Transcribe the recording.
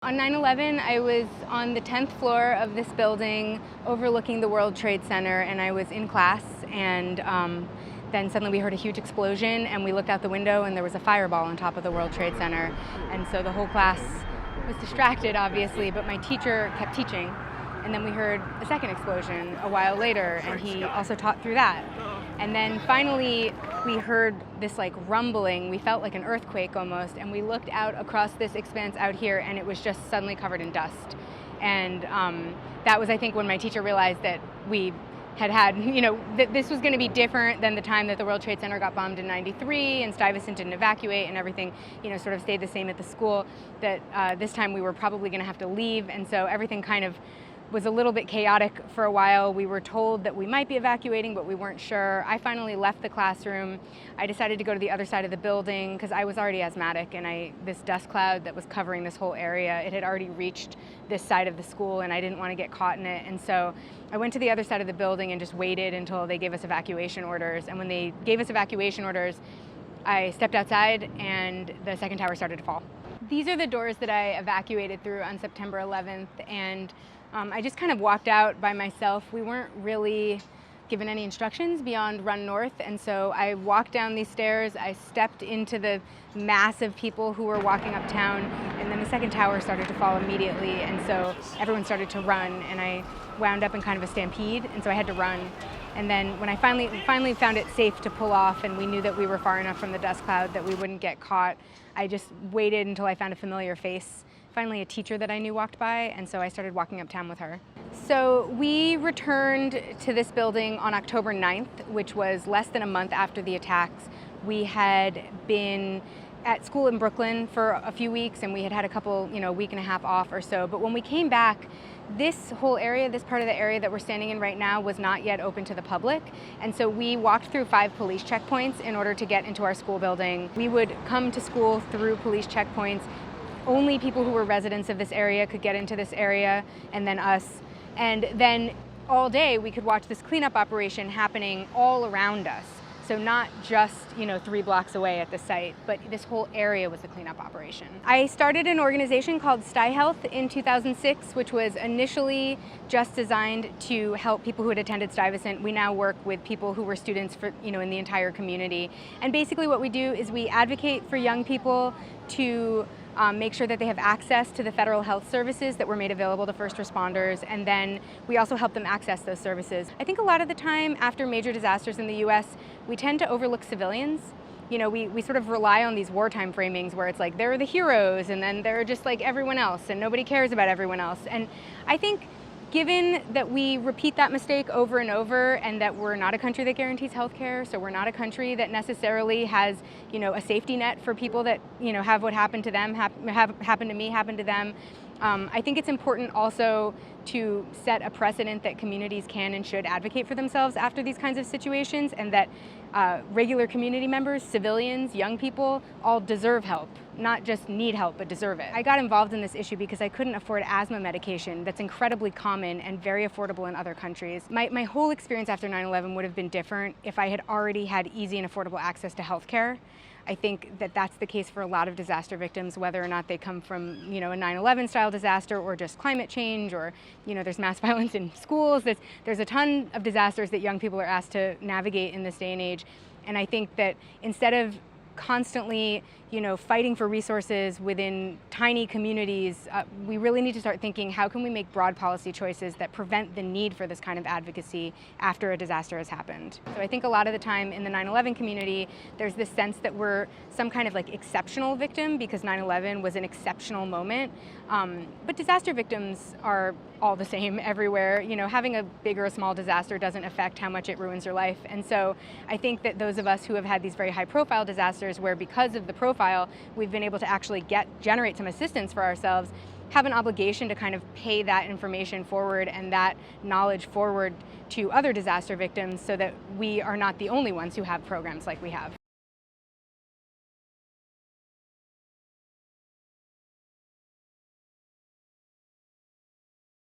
On 9/11, I was on the 10th floor of this building overlooking the World Trade Center, and I was in class, and then suddenly we heard a huge explosion, and we looked out the window and there was a fireball on top of the World Trade Center. And so the whole class was distracted, obviously, but my teacher kept teaching. And then we heard a second explosion a while later, and he also taught through that. And then finally, we heard this like rumbling. We felt like an earthquake almost, and we looked out across this expanse out here, and it was just suddenly covered in dust. And that was, I think, when my teacher realized that we had, that this was going to be different than the time that the World Trade Center got bombed in '93 and Stuyvesant didn't evacuate and everything, sort of stayed the same at the school, that this time we were probably going to have to leave. And so everything kind of was a little bit chaotic for a while. We were told that we might be evacuating, but we weren't sure. I finally left the classroom. I decided to go to the other side of the building because I was already asthmatic, and this dust cloud that was covering this whole area, it had already reached this side of the school, and I didn't want to get caught in it. And so I went to the other side of the building and just waited until they gave us evacuation orders. And when they gave us evacuation orders, I stepped outside and the second tower started to fall. These are the doors that I evacuated through on September 11th, and I just kind of walked out by myself. We weren't really given any instructions beyond run north, and so I walked down these stairs. I stepped into the mass of people who were walking uptown, and then the second tower started to fall immediately, and so everyone started to run, and I wound up in kind of a stampede, and so I had to run. And then when I finally found it safe to pull off, and we knew that we were far enough from the dust cloud that we wouldn't get caught, I just waited until I found a familiar face. Finally, a teacher that I knew walked by, and so I started walking uptown with her. So we returned to this building on October 9th, which was less than a month after the attacks. We had been at school in Brooklyn for a few weeks, and we had had a couple, week and a half off or so. But when we came back, this whole area, this part of the area that we're standing in right now, was not yet open to the public. And so we walked through 5 police checkpoints in order to get into our school building. We would come to school through police checkpoints. Only people who were residents of this area could get into this area, and then us. And then all day we could watch this cleanup operation happening all around us. So not just, 3 blocks away at the site, but this whole area was a cleanup operation. I started an organization called Sty Health in 2006, which was initially just designed to help people who had attended Stuyvesant. We now work with people who were students for, in the entire community. And basically what we do is we advocate for young people to make sure that they have access to the federal health services that were made available to first responders, and then we also help them access those services. I think a lot of the time after major disasters in the US, we tend to overlook civilians. We sort of rely on these wartime framings where it's like they're the heroes and then they're just like everyone else and nobody cares about everyone else. And I think given that we repeat that mistake over and over, and that we're not a country that guarantees health care, so we're not a country that necessarily has, a safety net for people that, have what happened to them, happened to me, happened to them. I think it's important also to set a precedent that communities can and should advocate for themselves after these kinds of situations, and that regular community members, civilians, young people, all deserve help. Not just need help, but deserve it. I got involved in this issue because I couldn't afford asthma medication that's incredibly common and very affordable in other countries. My whole experience after 9/11 would have been different if I had already had easy and affordable access to health care. I think that that's the case for a lot of disaster victims, whether or not they come from, a 9/11 style disaster or just climate change, or, there's mass violence in schools. There's a ton of disasters that young people are asked to navigate in this day and age. And I think that instead of constantly, fighting for resources within tiny communities, we really need to start thinking, how can we make broad policy choices that prevent the need for this kind of advocacy after a disaster has happened? So I think a lot of the time in the 9/11 community, there's this sense that we're some kind of like exceptional victim because 9/11 was an exceptional moment. But disaster victims are all the same everywhere. Having a big or a small disaster doesn't affect how much it ruins your life. And so I think that those of us who have had these very high profile disasters where because of the profile we've been able to actually generate some assistance for ourselves, have an obligation to kind of pay that information forward and that knowledge forward to other disaster victims so that we are not the only ones who have programs like we have.